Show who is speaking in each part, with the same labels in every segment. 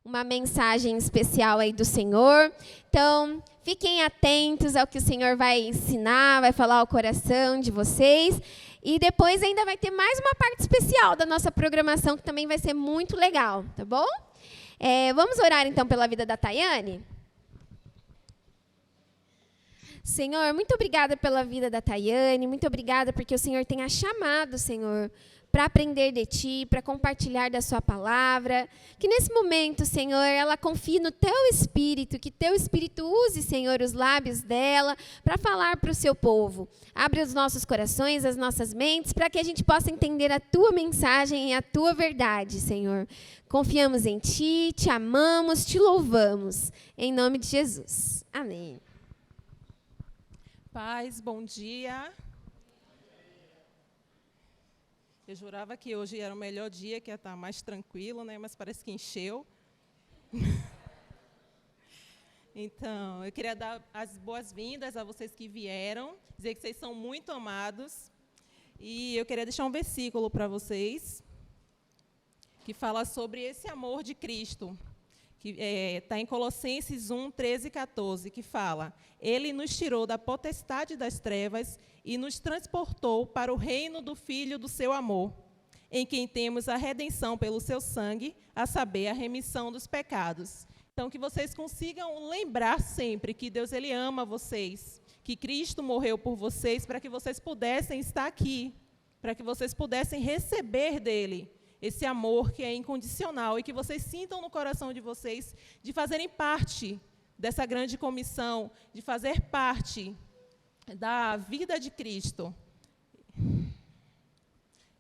Speaker 1: uma mensagem especial aí do Senhor. Então, fiquem atentos ao que o Senhor vai ensinar, vai falar ao coração de vocês. E depois ainda vai ter mais uma parte especial da nossa programação, que também vai ser muito legal, tá bom? Vamos orar, então, pela vida da Tayane? Senhor, muito obrigada pela vida da Tayane, muito obrigada porque o Senhor tem a chamado, Senhor, para aprender de Ti, para compartilhar da Sua palavra. Que nesse momento, Senhor, ela confie no Teu Espírito, que Teu Espírito use, Senhor, os lábios dela para falar para o Seu povo. Abre os nossos corações, as nossas mentes, para que a gente possa entender a Tua mensagem e a Tua verdade, Senhor. Confiamos em Ti, Te amamos, Te louvamos. Em nome de Jesus. Amém.
Speaker 2: Paz, bom dia. Eu jurava que hoje era o melhor dia, que ia estar mais tranquilo, né? Mas parece que encheu. Então, eu queria dar as boas-vindas a vocês que vieram, dizer que vocês são muito amados. E eu queria deixar um versículo para vocês, que fala sobre esse amor de Cristo, que está em Colossenses 1, 13 e 14, que fala: Ele nos tirou da potestade das trevas e nos transportou para o reino do Filho do seu amor, em quem temos a redenção pelo seu sangue, a saber, a remissão dos pecados. Então, que vocês consigam lembrar sempre que Deus ele ama vocês, que Cristo morreu por vocês para que vocês pudessem estar aqui, para que vocês pudessem receber dele esse amor que é incondicional e que vocês sintam no coração de vocês de fazerem parte dessa grande comissão, de fazer parte da vida de Cristo.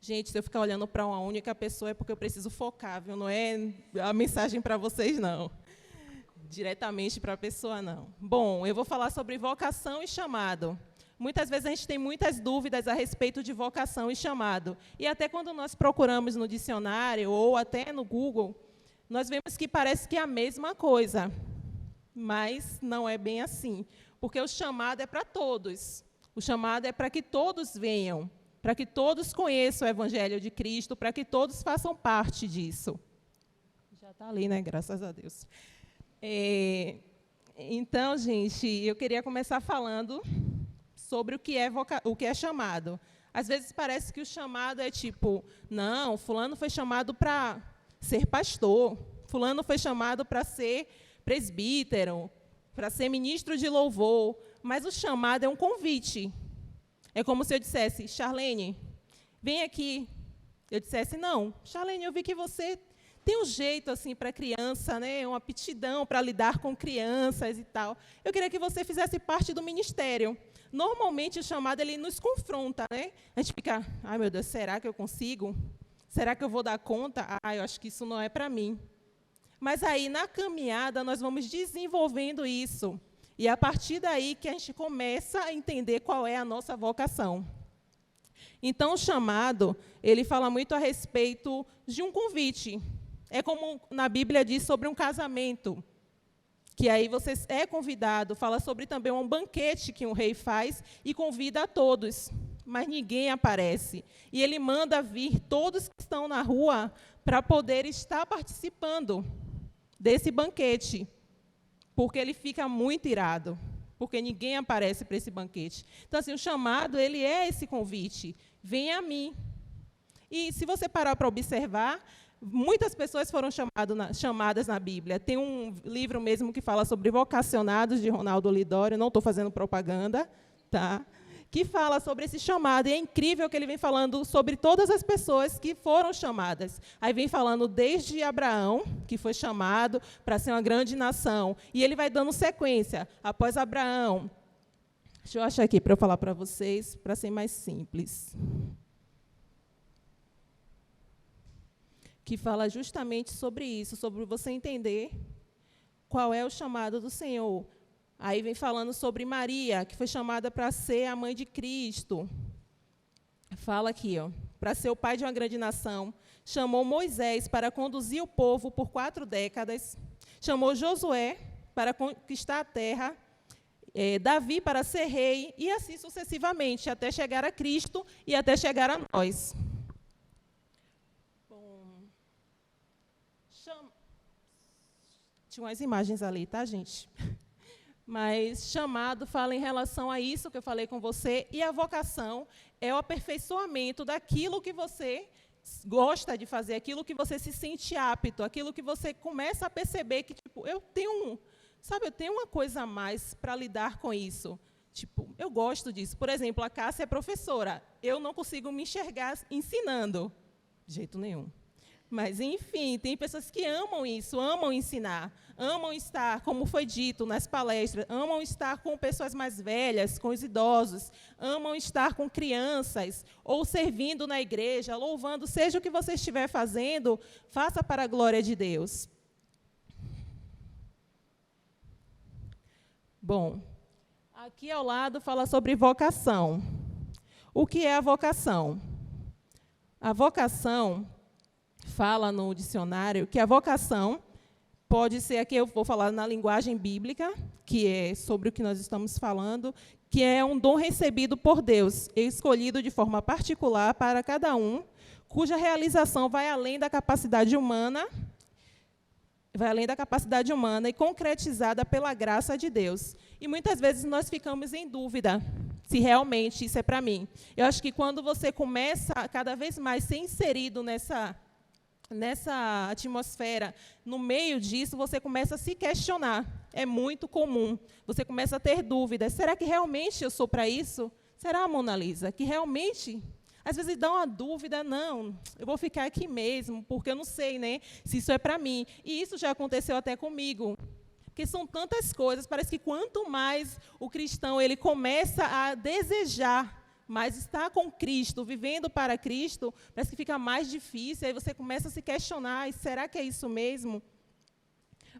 Speaker 2: Gente, se eu ficar olhando para uma única pessoa é porque eu preciso focar, viu? Não é a mensagem para vocês, não. Diretamente para a pessoa, não. Bom, eu vou falar sobre vocação e chamado. Muitas vezes a gente tem muitas dúvidas a respeito de vocação e chamado. E até quando nós procuramos no dicionário ou até no Google, nós vemos que parece que é a mesma coisa. Mas não é bem assim. Porque o chamado é para todos. O chamado é para que todos venham, para que todos conheçam o Evangelho de Cristo, para que todos façam parte disso. Já está ali, né? Graças a Deus. Então, gente, eu queria começar falando sobre o que é chamado. Às vezes parece que o chamado é tipo, não, fulano foi chamado para ser pastor, fulano foi chamado para ser presbítero, para ser ministro de louvor, mas o chamado é um convite. É como se eu dissesse: Charlene, vem aqui. Eu dissesse: não, Charlene, eu vi que você tem um jeito assim para criança, né, uma aptidão para lidar com crianças e tal. Eu queria que você fizesse parte do ministério. Normalmente, o chamado ele nos confronta, né? A gente fica: ai, meu Deus, será que eu consigo? Será que eu vou dar conta? Eu acho que isso não é para mim. Mas aí, na caminhada, nós vamos desenvolvendo isso. E é a partir daí que a gente começa a entender qual é a nossa vocação. Então, o chamado, ele fala muito a respeito de um convite. É como na Bíblia diz sobre um casamento, que aí você é convidado, fala sobre também um banquete que um rei faz e convida a todos, mas ninguém aparece. E ele manda vir todos que estão na rua para poder estar participando desse banquete, porque ele fica muito irado, porque ninguém aparece para esse banquete. Então, assim, o chamado, ele é esse convite: venha a mim. E se você parar para observar, muitas pessoas foram chamadas na Bíblia. Tem um livro mesmo que fala sobre vocacionados, de Ronaldo Lidório, não estou fazendo propaganda, tá? Que fala sobre esse chamado, e é incrível que ele vem falando sobre todas as pessoas que foram chamadas. Aí vem falando desde Abraão, que foi chamado para ser uma grande nação, e ele vai dando sequência. Após Abraão, deixa eu achar aqui para eu falar para vocês, para ser mais simples, que fala justamente sobre isso, sobre você entender qual é o chamado do Senhor. Aí vem falando sobre Maria, que foi chamada para ser a mãe de Cristo. Fala aqui, para ser o pai de uma grande nação. Chamou Moisés para conduzir o povo por 4 décadas. Chamou Josué para conquistar a terra. Davi para ser rei. E assim sucessivamente, até chegar a Cristo e até chegar a nós. Tinha umas imagens ali, tá, gente? Mas chamado fala em relação a isso que eu falei com você, e a vocação é o aperfeiçoamento daquilo que você gosta de fazer, aquilo que você se sente apto, aquilo que você começa a perceber que, tipo, eu tenho uma coisa a mais para lidar com isso. Tipo, eu gosto disso. Por exemplo, a Cássia é professora. Eu não consigo me enxergar ensinando, de jeito nenhum. Mas, enfim, tem pessoas que amam isso, amam ensinar, amam estar, como foi dito nas palestras, amam estar com pessoas mais velhas, com os idosos, amam estar com crianças, ou servindo na igreja, louvando, seja o que você estiver fazendo, faça para a glória de Deus. Bom, aqui ao lado fala sobre vocação. O que é a vocação? A vocação fala no dicionário que a vocação pode ser, aqui eu vou falar na linguagem bíblica, que é sobre o que nós estamos falando, que é um dom recebido por Deus, escolhido de forma particular para cada um, cuja realização vai além da capacidade humana e concretizada pela graça de Deus. E muitas vezes nós ficamos em dúvida se realmente isso é para mim. Eu acho que quando você começa a cada vez mais ser inserido nessa atmosfera, no meio disso, você começa a se questionar. É muito comum. Você começa a ter dúvidas. Será que realmente eu sou para isso? Será, Mona Lisa, que realmente... Às vezes dá uma dúvida, não, eu vou ficar aqui mesmo, porque eu não sei, né, se isso é para mim. E isso já aconteceu até comigo. Porque são tantas coisas, parece que quanto mais o cristão ele começa a desejar, mas estar com Cristo, vivendo para Cristo, parece que fica mais difícil, aí você começa a se questionar, será que é isso mesmo?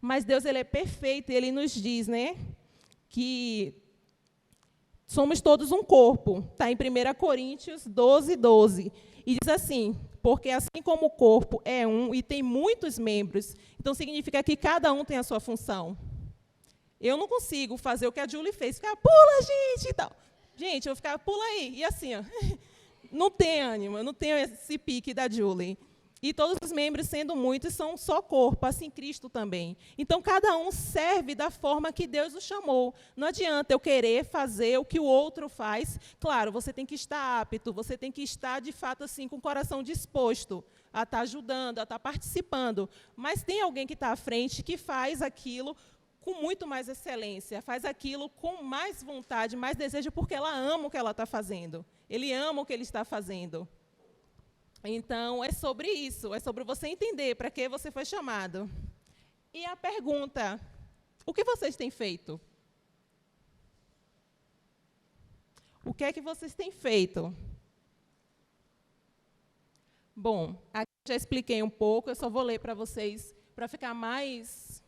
Speaker 2: Mas Deus ele é perfeito, e Ele nos diz, né, que somos todos um corpo. Está em 1 Coríntios 12:12. E diz assim, porque assim como o corpo é um e tem muitos membros, então significa que cada um tem a sua função. Eu não consigo fazer o que a Julie fez, ficar, pula, gente, e tal. Gente, eu vou ficar, pula aí, e assim, ó. Não tem ânimo, eu não tenho esse pique da Julie. E todos os membros, sendo muitos, são um só corpo, assim Cristo também. Então, cada um serve da forma que Deus o chamou. Não adianta eu querer fazer o que o outro faz. Claro, você tem que estar apto, você tem que estar, de fato, assim, com o coração disposto a estar ajudando, a estar participando. Mas tem alguém que está à frente que faz aquilo com muito mais excelência, faz aquilo com mais vontade, mais desejo, porque ela ama o que ela está fazendo. Ele ama o que ele está fazendo. Então, é sobre isso, é sobre você entender para que você foi chamado. E a pergunta, o que vocês têm feito? O que é que vocês têm feito? Bom, aqui já expliquei um pouco, eu só vou ler para vocês, para ficar mais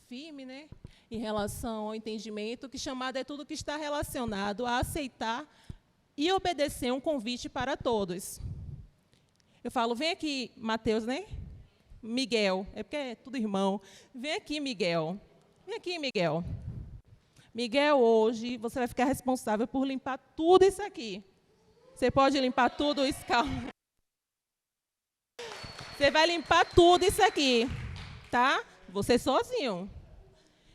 Speaker 2: firme, né, em relação ao entendimento, que chamado é tudo que está relacionado a aceitar e obedecer um convite para todos. Eu falo, vem aqui, Mateus, né? Miguel, é porque é tudo irmão. Vem aqui, Miguel. Vem aqui, Miguel. Miguel, hoje você vai ficar responsável por limpar tudo isso aqui. Você pode limpar tudo isso, calma. Você vai limpar tudo isso aqui, tá? Você sozinho.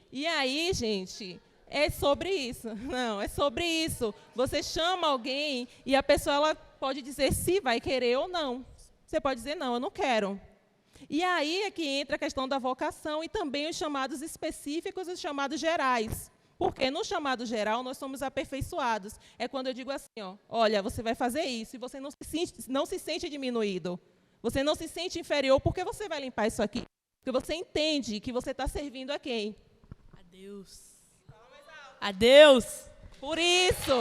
Speaker 2: E aí, gente... É sobre isso. Não, é sobre isso. Você chama alguém e a pessoa ela pode dizer se vai querer ou não. Você pode dizer, não, eu não quero. E aí é que entra a questão da vocação e também os chamados específicos e os chamados gerais. Porque no chamado geral nós somos aperfeiçoados. É quando eu digo assim, ó, olha, você vai fazer isso e você não se sente diminuído. Você não se sente inferior porque você vai limpar isso aqui. Porque você entende que você está servindo a quem?
Speaker 3: A Deus. A Deus.
Speaker 2: Por isso,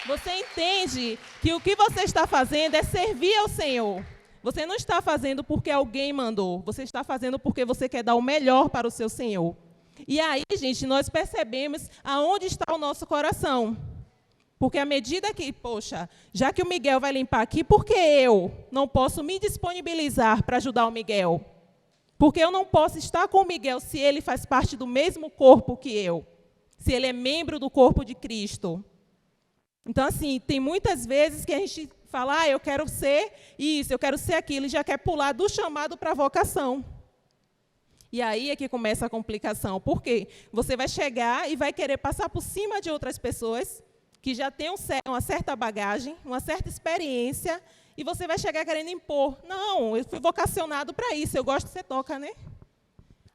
Speaker 2: você entende que o que você está fazendo é servir ao Senhor. Você não está fazendo porque alguém mandou. Você está fazendo porque você quer dar o melhor para o seu Senhor. E aí, gente, nós percebemos aonde está o nosso coração. Porque à medida que, poxa, já que o Miguel vai limpar aqui, por que eu não posso me disponibilizar para ajudar o Miguel? Porque eu não posso estar com o Miguel se ele faz parte do mesmo corpo que eu. Se ele é membro do corpo de Cristo. Então, assim, tem muitas vezes que a gente fala, eu quero ser isso, eu quero ser aquilo, e já quer pular do chamado para a vocação. E aí é que começa a complicação. Por quê? Você vai chegar e vai querer passar por cima de outras pessoas que já têm uma certa bagagem, uma certa experiência, e você vai chegar querendo impor. Não, eu fui vocacionado para isso, eu gosto que você toca, né?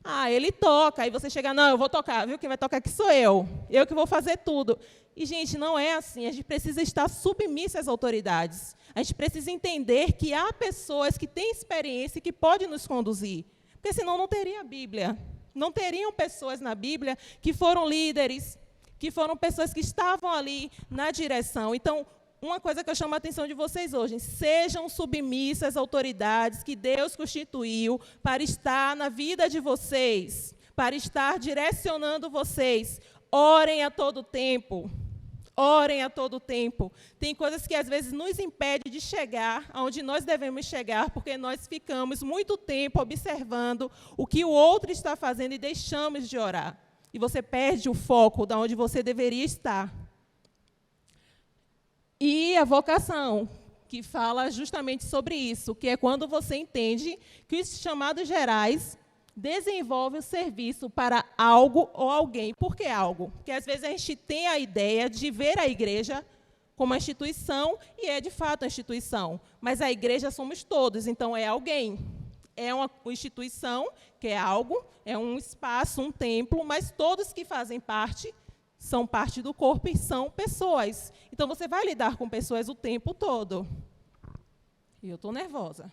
Speaker 2: Ah, ele toca, aí você chega, não, eu vou tocar, viu? Quem vai tocar aqui sou eu que vou fazer tudo. E, gente, não é assim, a gente precisa estar submissa às autoridades. A gente precisa entender que há pessoas que têm experiência e que podem nos conduzir, porque senão não teria a Bíblia. Não teriam pessoas na Bíblia que foram líderes, que foram pessoas que estavam ali na direção. Então, uma coisa que eu chamo a atenção de vocês hoje, sejam submissas às autoridades que Deus constituiu para estar na vida de vocês, para estar direcionando vocês. Orem a todo tempo. Orem a todo tempo. Tem coisas que às vezes nos impedem de chegar aonde nós devemos chegar, porque nós ficamos muito tempo observando o que o outro está fazendo e deixamos de orar. E você perde o foco de onde você deveria estar. E a vocação, que fala justamente sobre isso, que é quando você entende que os chamados gerais desenvolvem o serviço para algo ou alguém. Por que algo? Porque, às vezes, a gente tem a ideia de ver a igreja como uma instituição, e é, de fato, uma instituição. Mas a igreja somos todos, então é alguém. É uma instituição, que é algo, é um espaço, um templo, mas todos que fazem parte são parte do corpo e são pessoas. Então, você vai lidar com pessoas o tempo todo. E eu estou nervosa.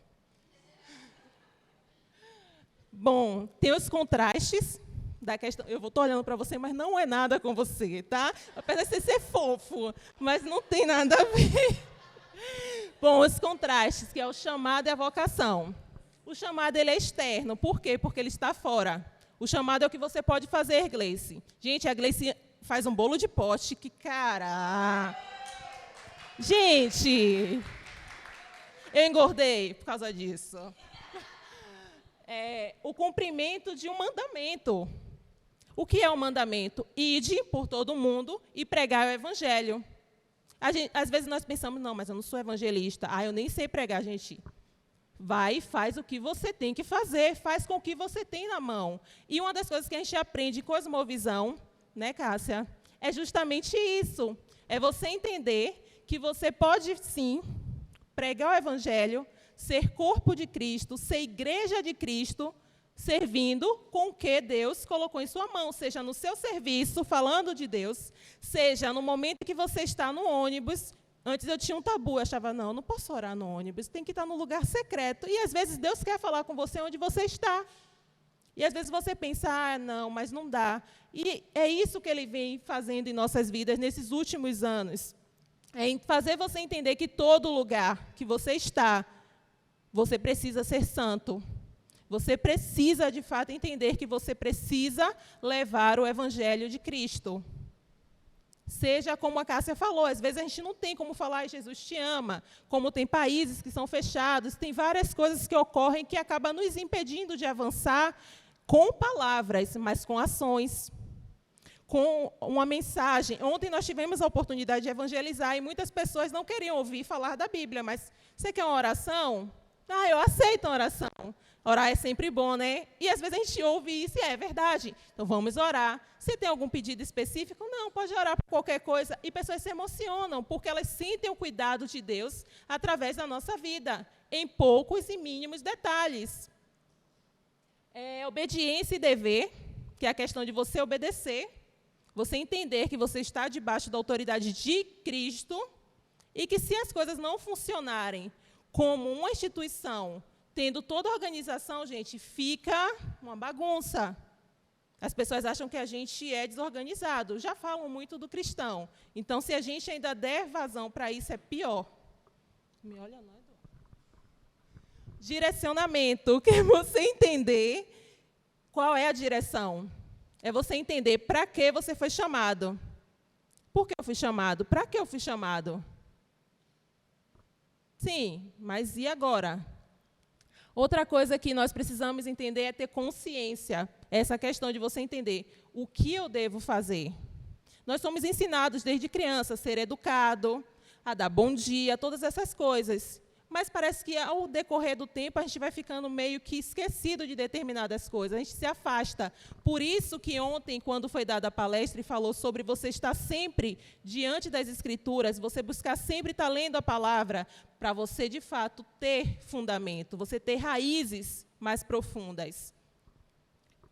Speaker 2: Bom, tem os contrastes da questão. Eu estou olhando para você, mas não é nada com você, tá? Apesar de ser fofo, mas não tem nada a ver. Bom, os contrastes, que é o chamado e a vocação. O chamado ele é externo. Por quê? Porque ele está fora. O chamado é o que você pode fazer, Gleice. Gente, a Gleice faz um bolo de pote, que cara! Gente, eu engordei por causa disso. O cumprimento de um mandamento. O que é um mandamento? Ide por todo mundo e pregar o evangelho. Às vezes nós pensamos, não, mas eu não sou evangelista. Eu nem sei pregar, gente. Vai e faz o que você tem que fazer, faz com o que você tem na mão. E uma das coisas que a gente aprende com Cosmovisão, né, Cássia? É justamente isso. É você entender que você pode, sim, pregar o evangelho, ser corpo de Cristo, ser igreja de Cristo, servindo com o que Deus colocou em sua mão, seja no seu serviço, falando de Deus, seja no momento que você está no ônibus. Antes eu tinha um tabu, eu achava, não posso orar no ônibus, tem que estar num lugar secreto. E, às vezes, Deus quer falar com você onde você está. E, às vezes, você pensa, não, mas não dá. E é isso que Ele vem fazendo em nossas vidas nesses últimos anos. É fazer você entender que todo lugar que você está, você precisa ser santo. Você precisa, de fato, entender que você precisa levar o evangelho de Cristo. Seja como a Cássia falou, às vezes a gente não tem como falar, Jesus te ama, como tem países que são fechados, tem várias coisas que ocorrem que acabam nos impedindo de avançar com palavras, mas com ações, com uma mensagem. Ontem nós tivemos a oportunidade de evangelizar e muitas pessoas não queriam ouvir falar da Bíblia, mas você quer uma oração? Eu aceito uma oração. Orar é sempre bom, né? E, às vezes, a gente ouve isso e é verdade. Então, vamos orar. Se tem algum pedido específico, não, pode orar por qualquer coisa. E pessoas se emocionam, porque elas sentem o cuidado de Deus através da nossa vida, em poucos e mínimos detalhes. Obediência e dever, que é a questão de você obedecer, você entender que você está debaixo da autoridade de Cristo e que, se as coisas não funcionarem como uma instituição, tendo toda a organização, gente, fica uma bagunça. As pessoas acham que a gente é desorganizado. Já falam muito do cristão. Então, se a gente ainda der vazão para isso, é pior. Me olha, não, Eduardo. Direcionamento, que é você entender qual é a direção. É você entender para que você foi chamado. Por que eu fui chamado? Para que eu fui chamado? Sim, mas e agora? Outra coisa que nós precisamos entender é ter consciência. Essa questão de você entender o que eu devo fazer. Nós somos ensinados desde criança a ser educado, a dar bom dia, todas essas coisas. mas parece que, ao decorrer do tempo, a gente vai ficando meio que esquecido de determinadas coisas, a gente se afasta. Por isso que ontem, quando foi dada a palestra e falou sobre você estar sempre diante das Escrituras, você buscar sempre estar lendo a palavra, para você, de fato, ter fundamento, você ter raízes mais profundas.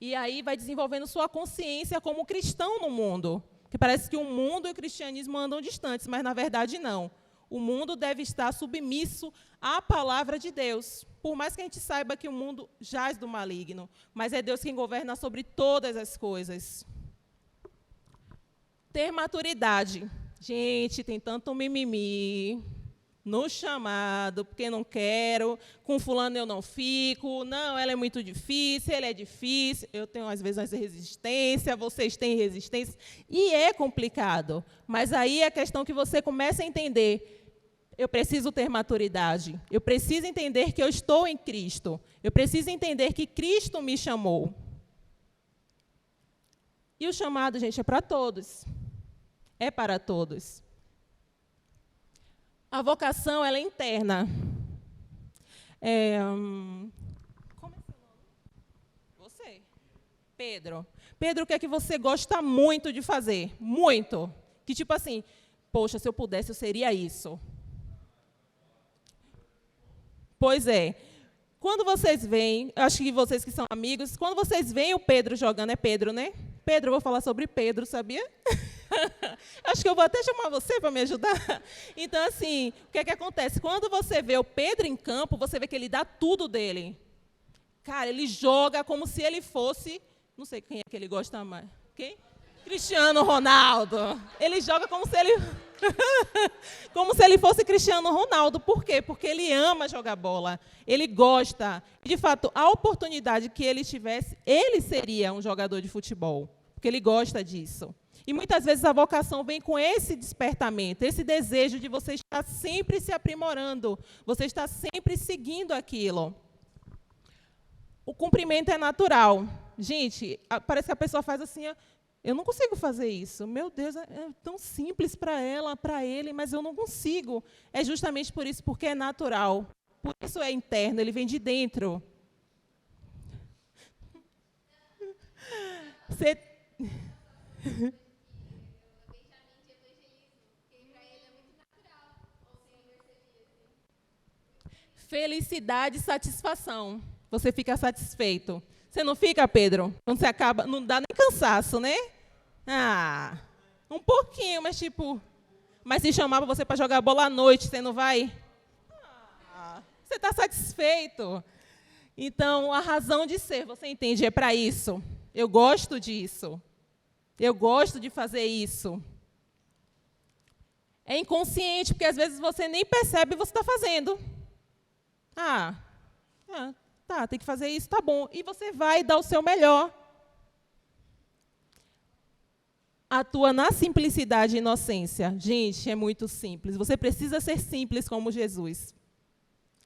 Speaker 2: E aí vai desenvolvendo sua consciência como cristão no mundo. Que parece que o mundo e o cristianismo andam distantes, mas, na verdade, não. O mundo deve estar submisso à palavra de Deus. Por mais que a gente saiba que o mundo jaz do maligno, mas é Deus quem governa sobre todas as coisas. Ter maturidade. Gente, tem tanto mimimi no chamado, porque não quero, com fulano eu não fico, não, ela é muito difícil, ele é difícil, eu tenho, às vezes, mais resistência, vocês têm resistência, e é complicado. Mas aí é a questão que você começa a entender, eu preciso ter maturidade, eu preciso entender que eu estou em Cristo, eu preciso entender que Cristo me chamou. E o chamado, gente, é para todos. É para todos. A vocação, ela é interna. Como é seu nome? Você. Pedro. Pedro, o que é que você gosta muito de fazer? Muito. Que tipo assim, poxa, se eu pudesse, eu seria isso. Pois é. Quando vocês veem, acho que vocês que são amigos, quando vocês veem o Pedro jogando, é Pedro, né? Pedro, eu vou falar sobre Pedro, sabia? Acho que eu vou até chamar você para me ajudar. Então, assim, o que é que acontece? Quando você vê o Pedro em campo, você vê que ele dá tudo dele. Cara, ele joga como se ele fosse... Não sei quem é que ele gosta mais. Quem? Cristiano Ronaldo. Ele joga como se ele... como se ele fosse Cristiano Ronaldo. Por quê? Porque ele ama jogar bola. Ele gosta. E, de fato, a oportunidade que ele tivesse, ele seria um jogador de futebol. Porque ele gosta disso. E muitas vezes a vocação vem com esse despertamento, esse desejo de você estar sempre se aprimorando, você estar sempre seguindo aquilo. O cumprimento é natural. Gente, parece que a pessoa faz assim, eu não consigo fazer isso. Meu Deus, é tão simples para ela, para ele, mas eu não consigo. É justamente por isso, porque é natural. Por isso é interno, ele vem de dentro. Você... Felicidade e satisfação. Você fica satisfeito. Você não fica, Pedro? Quando você acaba, não dá nem cansaço, né? Ah, um pouquinho, mas tipo... Mas se chamava você para jogar bola à noite, você não vai? Ah, você está satisfeito. Então, a razão de ser, você entende, é para isso. Eu gosto disso. Eu gosto de fazer isso. É inconsciente, porque às vezes você nem percebe o que você está fazendo. Tá, tem que fazer isso, tá bom. E você vai dar o seu melhor. Atua na simplicidade e inocência. Gente, é muito simples. Você precisa ser simples como Jesus.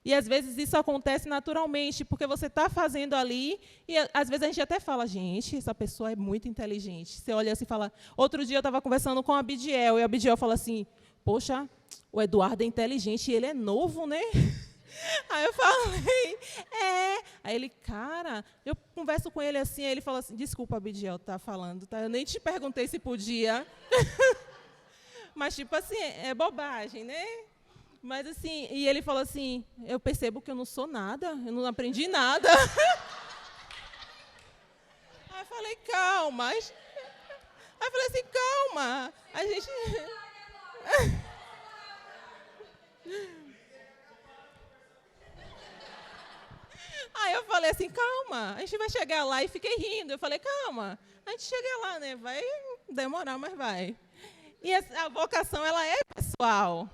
Speaker 2: E, às vezes, isso acontece naturalmente, porque você está fazendo ali, e, às vezes, a gente até fala, gente, essa pessoa é muito inteligente. Você olha assim e fala... Outro dia, eu estava conversando com a Abidiel, e a Abidiel fala assim, poxa, o Eduardo é inteligente, e ele é novo, né? Aí eu falei, Aí ele, cara, eu converso com ele assim, aí ele fala assim, desculpa, Abidiel, tá falando, tá? Eu nem te perguntei se podia. Mas, tipo assim, é bobagem, né? Mas, assim, e ele falou assim, eu percebo que eu não sou nada, eu não aprendi nada. Aí eu falei, calma. Aí eu falei assim, calma. A gente... Aí eu falei assim, calma, a gente vai chegar lá, e fiquei rindo. Eu falei, calma, a gente chega lá, né? Vai demorar, mas vai. E a vocação, ela é pessoal.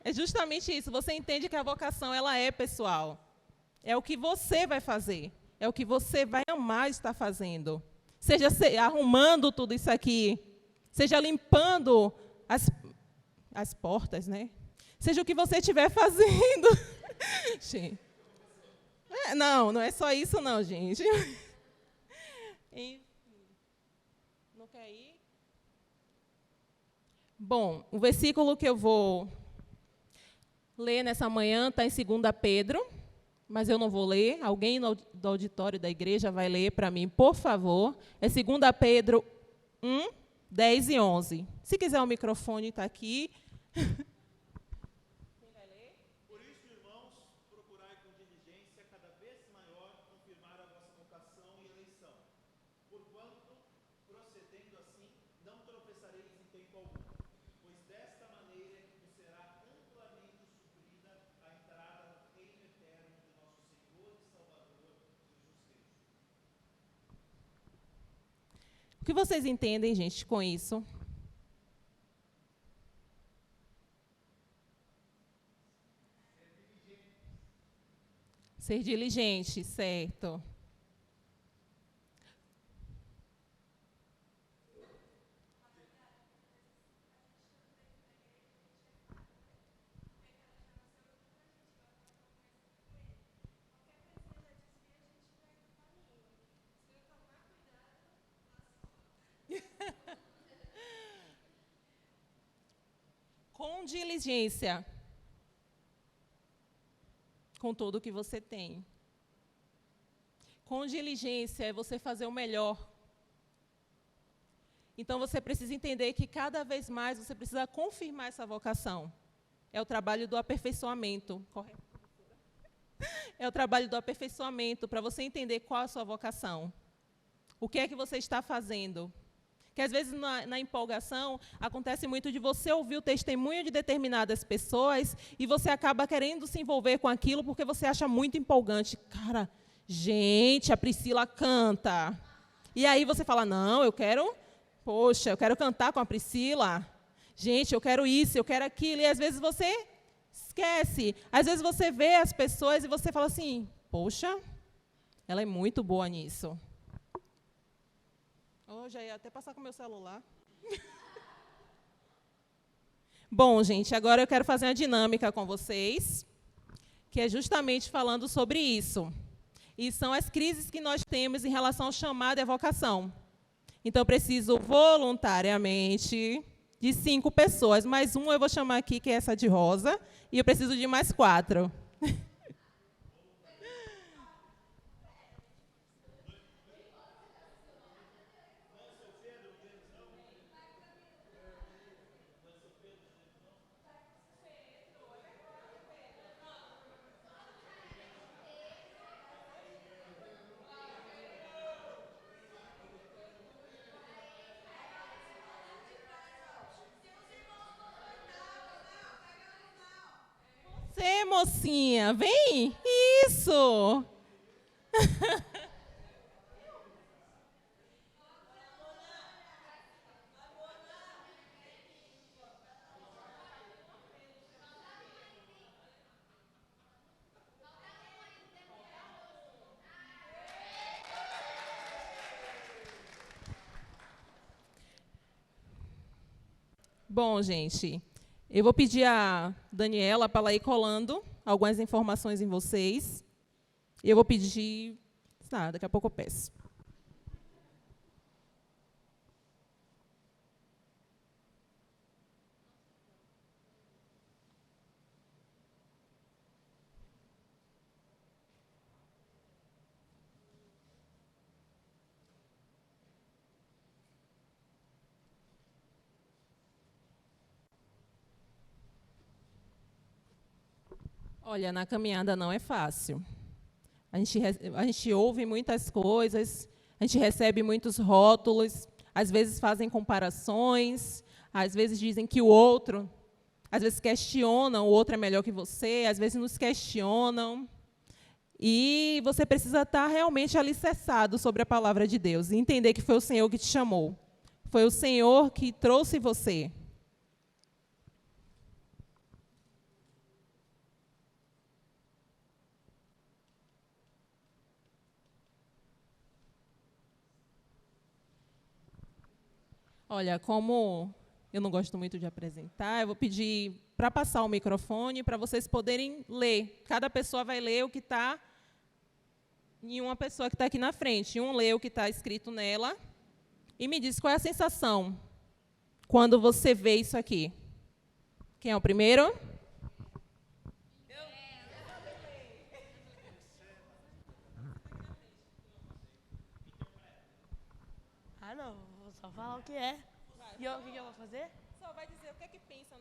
Speaker 2: É justamente isso, você entende que a vocação, ela é pessoal. É o que você vai fazer, é o que você vai amar estar fazendo. Seja arrumando tudo isso aqui, seja limpando as portas, né? Seja o que você estiver fazendo. Gente. Não é só isso não, gente. Não quer ir? Bom, o versículo que eu vou ler nessa manhã está em 2 Pedro, mas eu não vou ler. Alguém do auditório da igreja vai ler para mim, por favor. É 2 Pedro 1, 10 e 11. Se quiser o microfone, está aqui.
Speaker 4: Por isso, irmãos, procurai com diligência cada vez maior confirmar a vossa vocação e eleição. Porquanto, procedendo assim, não tropeçareis em tempo algum, pois desta maneira é que vos será amplamente suprida a entrada no reino eterno de nosso Senhor e Salvador Jesus Cristo.
Speaker 2: O que vocês entendem, gente, com isso? Ser diligente, certo. Com diligência. Com tudo que você tem. Com diligência é você fazer o melhor. Então você precisa entender que cada vez mais você precisa confirmar essa vocação. É o trabalho do aperfeiçoamento, correto? É o trabalho do aperfeiçoamento para você entender qual é a sua vocação. O que é que você está fazendo? Que às vezes na empolgação acontece muito de você ouvir o testemunho de determinadas pessoas e você acaba querendo se envolver com aquilo porque você acha muito empolgante. Cara, gente, a Priscila canta. E aí você fala, não, eu quero cantar com a Priscila. Gente, eu quero isso, eu quero aquilo. E às vezes você esquece. Às vezes você vê as pessoas e você fala assim, poxa, ela é muito boa nisso. Oh, já ia até passar com o meu celular. Bom, gente, agora eu quero fazer uma dinâmica com vocês, que é justamente falando sobre isso. E são as crises que nós temos em relação ao chamado e à vocação. Então, eu preciso voluntariamente de 5 pessoas, mais um eu vou chamar aqui, que é essa de rosa, e eu preciso de mais 4. Você, mocinha, vem! Isso! Bom, gente, eu vou pedir a Daniela para ela ir colando algumas informações em vocês. E eu vou pedir... daqui a pouco eu peço. Olha, na caminhada não é fácil. A gente ouve muitas coisas, a gente recebe muitos rótulos, às vezes fazem comparações, às vezes dizem que o outro, às vezes questionam, o outro é melhor que você, às vezes nos questionam. E você precisa estar realmente alicerçado sobre a palavra de Deus e entender que foi o Senhor que te chamou. Foi o Senhor que trouxe você. Olha, como eu não gosto muito de apresentar, eu vou pedir para passar o microfone para vocês poderem ler. Cada pessoa vai ler o que está em uma pessoa que está aqui na frente. Um lê o que está escrito nela e me diz qual é a sensação quando você vê isso aqui. Quem é o primeiro?
Speaker 3: Ah, não. Vou só falar o que é. E o que eu vou fazer?
Speaker 2: Só vai dizer o que é que pensa,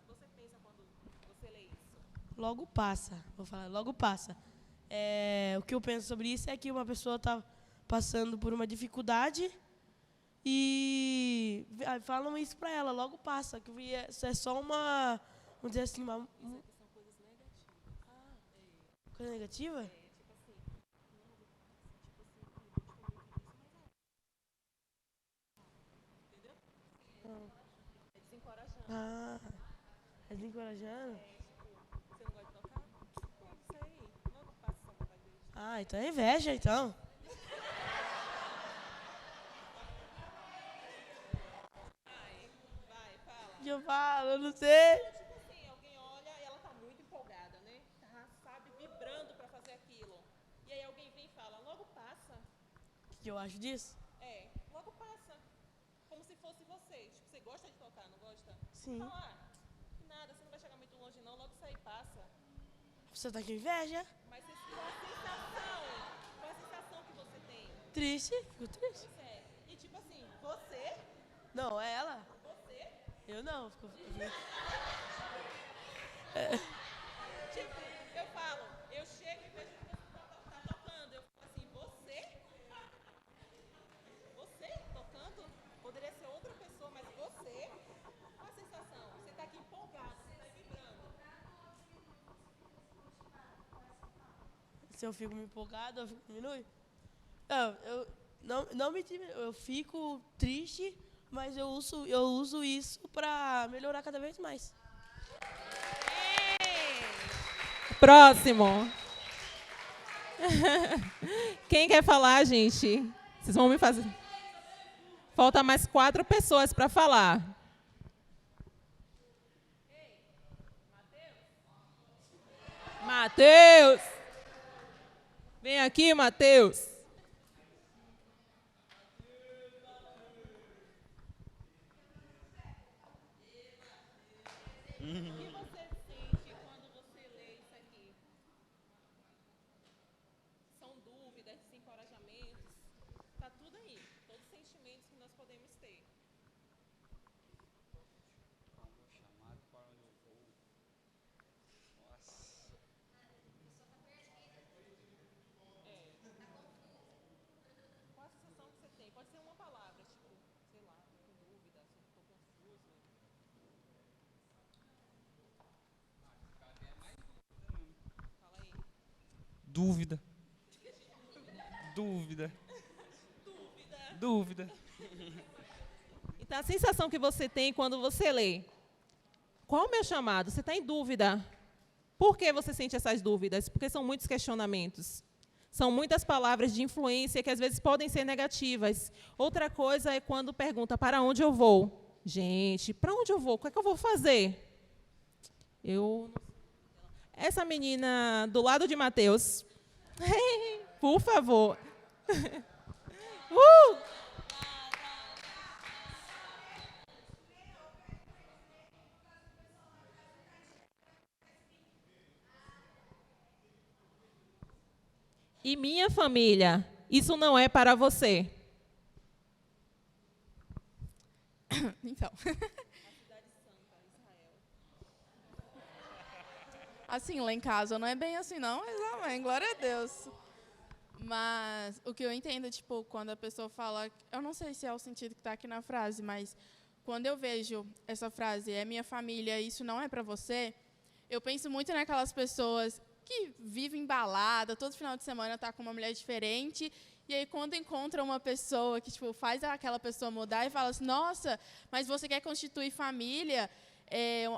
Speaker 2: você pensa quando você lê isso.
Speaker 3: Logo passa. Vou falar, logo passa. O que eu penso sobre isso é que uma pessoa está passando por uma dificuldade e falam isso para ela, logo passa. Que isso é só uma, vamos dizer assim, uma
Speaker 2: São coisas negativas.
Speaker 3: coisa negativa?
Speaker 2: Tipo assim, logo passa, tipo assim, entendeu? É desencorajando.
Speaker 3: Ah, é desencorajando?
Speaker 2: Você não gosta de tocar? Pronto, isso aí. Logo passa essa vontade dele.
Speaker 3: Ah, então é inveja, então.
Speaker 2: Vai, fala.
Speaker 3: Que eu falo, eu não sei.
Speaker 2: Tipo assim, alguém olha e ela tá muito empolgada, né? Tá, sabe, vibrando pra fazer aquilo. E aí alguém vem e fala, logo passa.
Speaker 3: O que eu acho disso?
Speaker 2: Logo passa. Como se fosse você. Tipo, você gosta de tocar, não gosta?
Speaker 3: Sim.
Speaker 2: Fala, nada, você não vai chegar muito longe não, logo isso aí passa.
Speaker 3: Você tá com inveja?
Speaker 2: Mas qual a sensação que você tem?
Speaker 3: Triste? Fico triste.
Speaker 2: Pois é. E tipo assim, você?
Speaker 3: Não, é ela?
Speaker 2: Você?
Speaker 3: Eu não. Fico...
Speaker 2: Tipo, eu falo, eu chego e vejo que você tá tocando. Eu falo assim, você? Você tocando? Poderia ser outra pessoa, mas você? Qual a sensação? Você tá aqui empolgado, você tá vibrando.
Speaker 3: Se eu fico me empolgado, eu fico diminui? Eu não me diminui. Eu fico triste, mas eu uso isso para melhorar cada vez mais.
Speaker 2: Próximo. Quem quer falar, gente? Vocês vão me fazer. Falta mais 4 pessoas para falar. Mateus! Vem aqui, Mateus. O que você sente quando você lê isso aqui? São dúvidas, desencorajamentos. Está tudo aí. Todos os sentimentos que nós podemos ter. Qual a sensação que você tem? Pode ser uma palavra, tipo, sei lá, tô com dúvida, estou confuso. Fala aí.
Speaker 5: Dúvida. Dúvida. Dúvida.
Speaker 2: Então, a sensação que você tem quando você lê. Qual o meu chamado? Você está em dúvida. Por que você sente essas dúvidas? Porque são muitos questionamentos. São muitas palavras de influência que às vezes podem ser negativas. Outra coisa é quando pergunta, para onde eu vou? Gente, para onde eu vou? O que é que eu vou fazer? Essa menina do lado de Mateus, por favor. E minha família, isso não é para você.
Speaker 6: Então. Assim, lá em casa não é bem assim, não, mas amém, glória a Deus. Mas o que eu entendo, tipo, quando a pessoa fala, eu não sei se é o sentido que está aqui na frase, mas quando eu vejo essa frase, é minha família, isso não é para você, eu penso muito naquelas pessoas que vivem em balada, todo final de semana tá com uma mulher diferente, e aí quando encontra uma pessoa que tipo, faz aquela pessoa mudar e fala assim, nossa, mas você quer constituir família?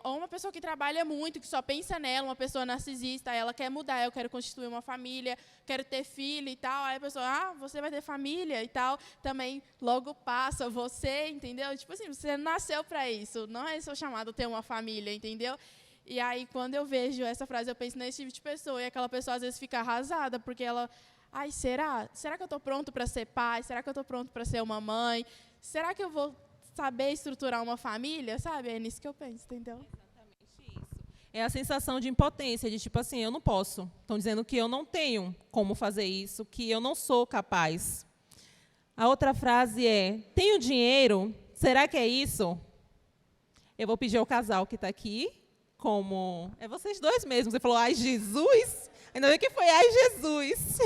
Speaker 6: Ou uma pessoa que trabalha muito, que só pensa nela, uma pessoa narcisista, ela quer mudar, eu quero constituir uma família, quero ter filho e tal, aí a pessoa, você vai ter família e tal, também logo passa, você, entendeu? Tipo assim, você nasceu para isso, não é seu chamado ter uma família, entendeu? E aí, quando eu vejo essa frase, eu penso nesse tipo de pessoa, e aquela pessoa às vezes fica arrasada, porque ela, será? Será que eu estou pronto para ser pai? Será que eu estou pronto para ser uma mãe? Será que eu vou saber estruturar uma família, sabe? É nisso que eu penso, entendeu?
Speaker 2: Exatamente isso. É a sensação de impotência, de tipo assim, eu não posso. Estão dizendo que eu não tenho como fazer isso, que eu não sou capaz. A outra frase é: tenho dinheiro? Será que é isso? Eu vou pedir ao casal que está aqui, como... É vocês dois mesmos. Você falou, ai, Jesus? Ainda bem que foi, ai, Jesus.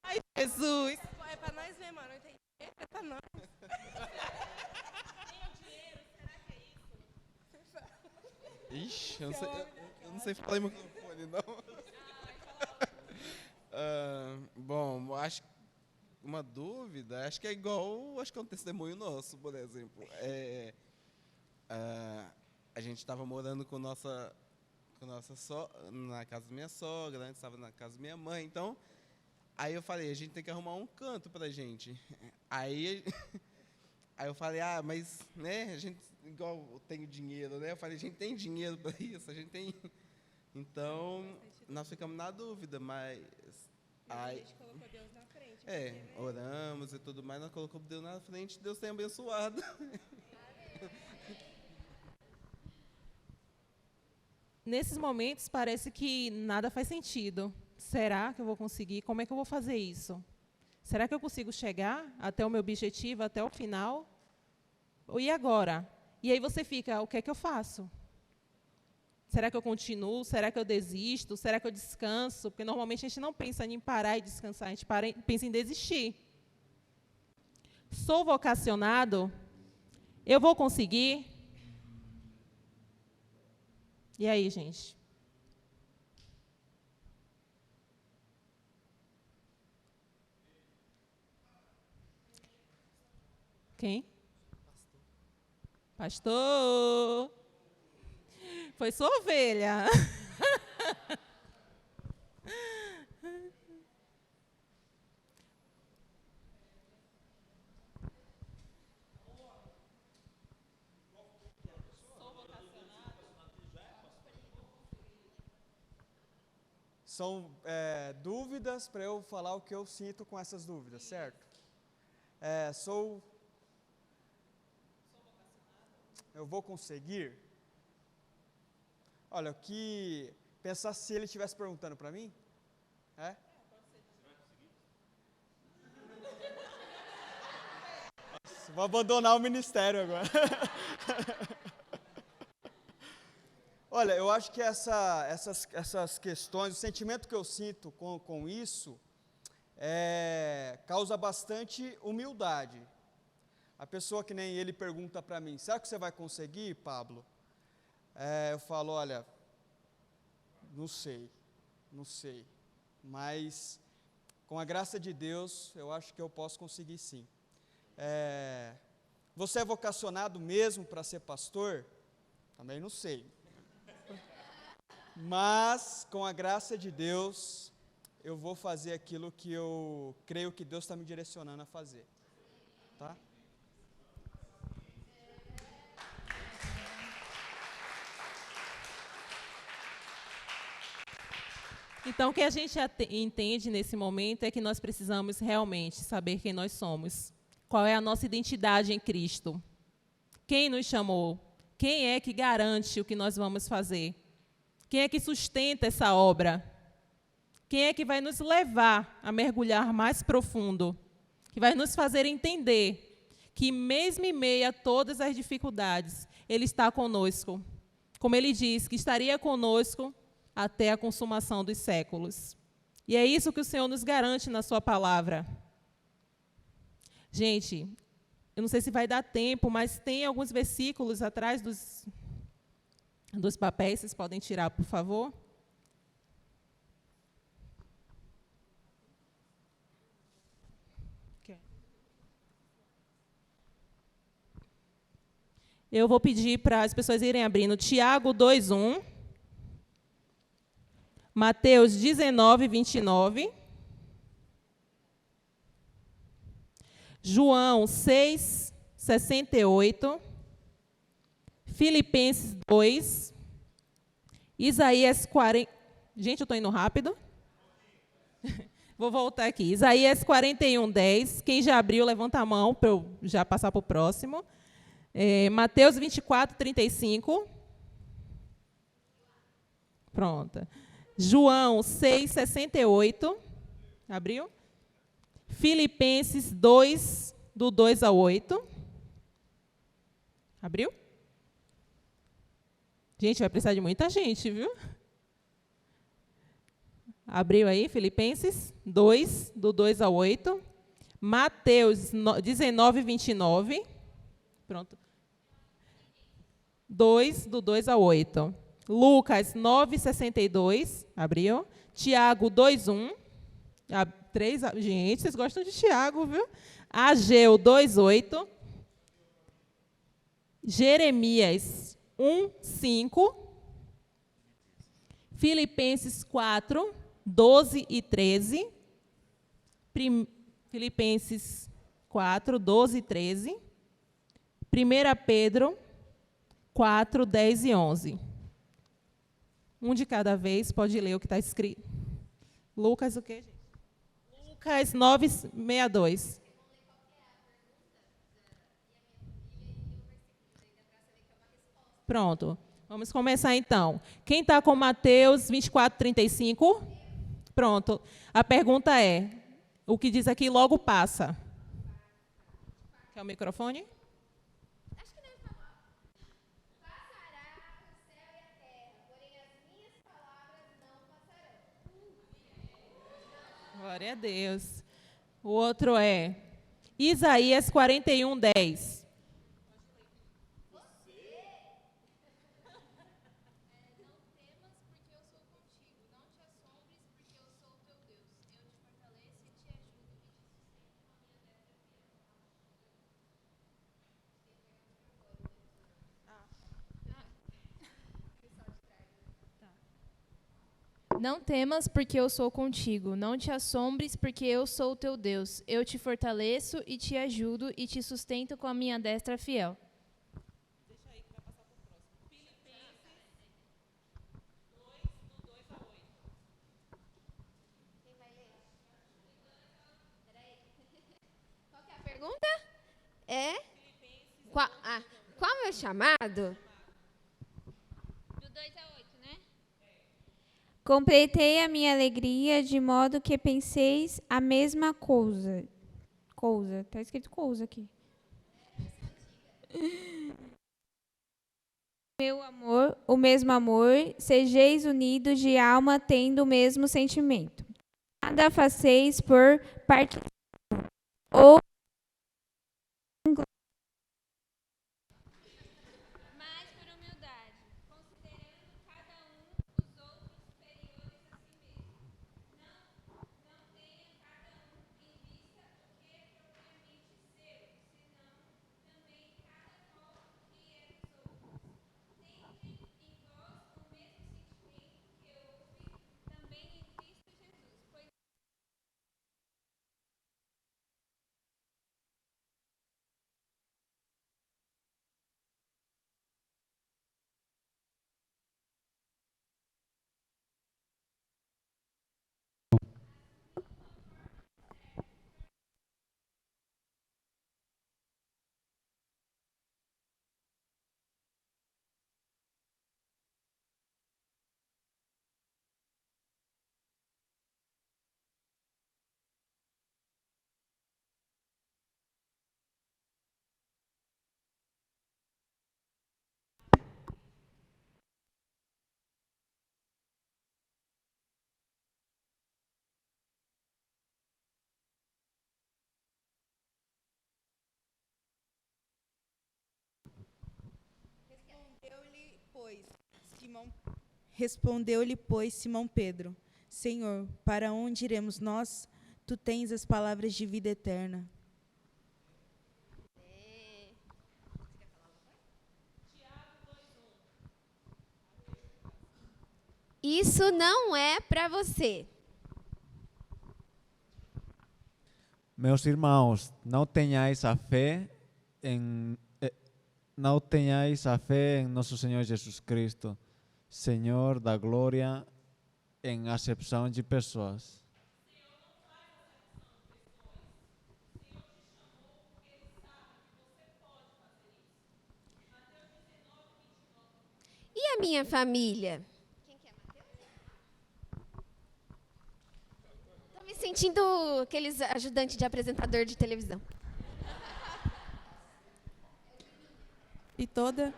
Speaker 2: Ai, Jesus.
Speaker 3: É para nós ver, mano. É para nós.
Speaker 7: Ixi, eu não sei falar em microfone, não. Bom, acho que uma dúvida, acho que é igual, acho que é um testemunho nosso, por exemplo. A gente estava morando com na casa da minha sogra, antes estava na casa da minha mãe, então, aí eu falei, a gente tem que arrumar um canto pra gente. Aí eu falei, mas, né, a gente, igual eu tenho dinheiro, né, eu falei, a gente tem dinheiro para isso, a gente tem... Então, nós ficamos na dúvida, mas... Aí, a gente colocou Deus na frente. Oramos e tudo mais, nós colocamos Deus na frente, Deus tem abençoado.
Speaker 2: Nesses momentos, parece que nada faz sentido. Será que eu vou conseguir? Como é que eu vou fazer isso? Será que eu consigo chegar até o meu objetivo, até o final? E agora? E aí você fica, o que é que eu faço? Será que eu continuo? Será que eu desisto? Será que eu descanso? Porque normalmente a gente não pensa em parar e descansar, a gente pensa em desistir. Sou vocacionado? Eu vou conseguir? E aí, gente? Quem? Pastor. Foi sua ovelha.
Speaker 8: São dúvidas para eu falar o que eu sinto com essas dúvidas, certo? Eu vou conseguir? Olha, o que... Pensar se ele estivesse perguntando para mim? Nossa, vou abandonar o ministério agora. Olha, eu acho que essas questões, o sentimento que eu sinto com isso, causa bastante humildade. A pessoa que nem ele pergunta para mim, será que você vai conseguir, Pablo? Eu falo, olha, não sei, mas com a graça de Deus, eu acho que eu posso conseguir sim. Você é vocacionado mesmo para ser pastor? Também não sei. Mas, com a graça de Deus, eu vou fazer aquilo que eu creio que Deus está me direcionando a fazer. Tá?
Speaker 2: Então, o que a gente entende nesse momento é que nós precisamos realmente saber quem nós somos. Qual é a nossa identidade em Cristo? Quem nos chamou? Quem é que garante o que nós vamos fazer? Quem é que sustenta essa obra? Quem é que vai nos levar a mergulhar mais profundo? Que vai nos fazer entender que, mesmo em meio a todas as dificuldades, Ele está conosco. Como Ele diz, que estaria conosco até a consumação dos séculos. E é isso que o Senhor nos garante na sua palavra. Gente, eu não sei se vai dar tempo, mas tem alguns versículos atrás dos papéis, vocês podem tirar, por favor. Eu vou pedir para as pessoas irem abrindo Tiago 2:1, Mateus 19:29, João 6:68, Filipenses 2, Isaías 40... Gente, eu estou indo rápido. Vou voltar aqui. Isaías 41:10. Quem já abriu, levanta a mão para eu já passar para o próximo. Mateus 24:35. Pronto. João 6:68. Abriu? Filipenses 2, do 2 ao 8. Abriu? Gente, vai precisar de muita gente, viu? Abriu aí, Filipenses 2, do 2 ao 8. Mateus 19, 29. Pronto. 2, do 2 ao 8. Lucas 9, 62. Abriu. Tiago 2, 1. 3, gente, vocês gostam de Tiago, viu? Ageu 2, 8. Jeremias 1, 5. Filipenses 4, 12 e 13. Filipenses 4, 12 e 13. 1 Pedro 4, 10 e 11. Um de cada vez, pode ler o que está escrito. Lucas o quê, gente? Lucas 9, 62. Pronto. Vamos começar, então. Quem está com Mateus 24, 35? Pronto. A pergunta é, o que diz aqui logo passa. Quer o microfone?
Speaker 1: Acho que deve falar. Passará o céu e a terra, porém as minhas palavras não passarão.
Speaker 2: Glória a Deus. O outro é Isaías 41, 10.
Speaker 9: Não temas, porque eu sou contigo. Não te assombres, porque eu sou o teu Deus. Eu te fortaleço e te ajudo e te sustento com a minha destra fiel.
Speaker 2: Deixa aí que vai passar para o próximo. Filipenses 2, do 2 ao 8.
Speaker 1: Quem vai ler? Peraí. Qual que é a pergunta? É? Qual é o meu chamado?
Speaker 10: Do 2 a 8, né?
Speaker 11: Completei a minha alegria de modo que penseis a mesma coisa. Está escrito coisa aqui. Meu amor, o mesmo amor, sejais unidos de alma, tendo o mesmo sentimento. Nada faceis por parte ou
Speaker 10: Mas por humildade, considerando cada um os outros superiores a si mesmo. Não tenha cada um em vista o que é propriamente seu, senão também cada qual o que é dos outros. Tende em vós o mesmo sentimento que houve também em Cristo Jesus, pois
Speaker 12: Respondeu-lhe, pois, Simão Pedro: Senhor, para onde iremos nós? Tu tens as palavras de vida eterna.
Speaker 1: Isso não é para você.
Speaker 13: Meus irmãos, não tenhais a fé em nosso Senhor Jesus Cristo, Senhor da glória, em acepção de pessoas.
Speaker 1: E a minha família? Quem que é Mateus? Estou me sentindo aqueles ajudantes de apresentador de televisão.
Speaker 6: E toda.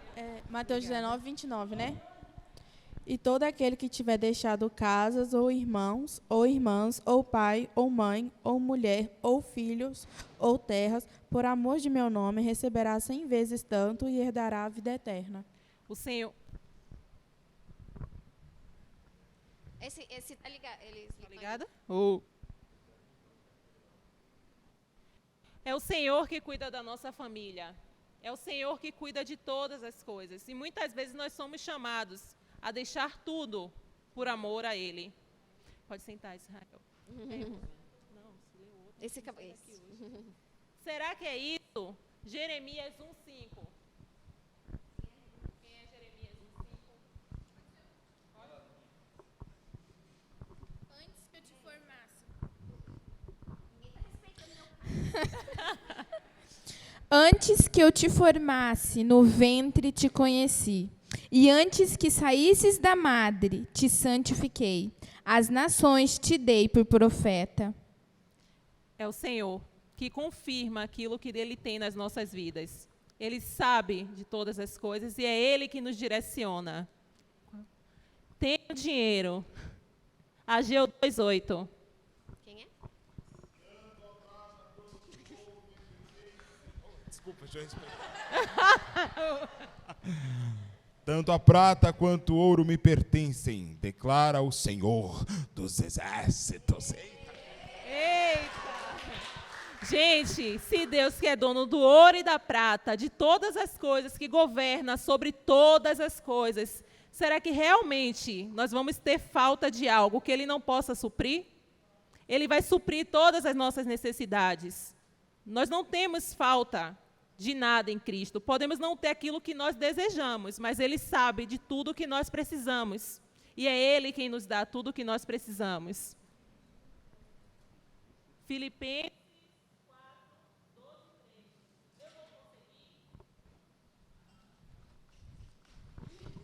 Speaker 6: Mateus 19, 29, né? E todo aquele que tiver deixado casas, ou irmãos, ou irmãs, ou pai, ou mãe, ou mulher, ou filhos, ou terras, por amor de meu nome, receberá 100 vezes tanto e herdará a vida eterna.
Speaker 2: O Senhor.
Speaker 1: Esse tá ligado?
Speaker 2: Tá ligada? É o Senhor que cuida da nossa família. É o Senhor que cuida de todas as coisas. E muitas vezes nós somos chamados a deixar tudo por amor a Ele. Pode sentar, Israel.
Speaker 1: Esse.
Speaker 2: Será que é isso? Jeremias 1:5. Quem é Jeremias 1:5?
Speaker 9: Antes que eu te formasse. Antes que eu te formasse, no ventre te conheci. E antes que saísses da madre, te santifiquei. As nações te dei por profeta.
Speaker 2: É o Senhor que confirma aquilo que Ele tem nas nossas vidas. Ele sabe de todas as coisas e é Ele que nos direciona. Tenha dinheiro. Ageu 2:8.
Speaker 1: Quem é?
Speaker 14: Desculpa, deixa eu responder. Tanto a prata quanto o ouro me pertencem, declara o Senhor dos Exércitos.
Speaker 2: Eita! Gente, se Deus que é dono do ouro e da prata, de todas as coisas, que governa sobre todas as coisas, será que realmente nós vamos ter falta de algo que Ele não possa suprir? Ele vai suprir todas as nossas necessidades. Nós não temos falta de nada em Cristo. Podemos não ter aquilo que nós desejamos, mas Ele sabe de tudo que nós precisamos. E é Ele quem nos dá tudo o que nós precisamos. Filipenses 4:12-13. Eu vou conseguir.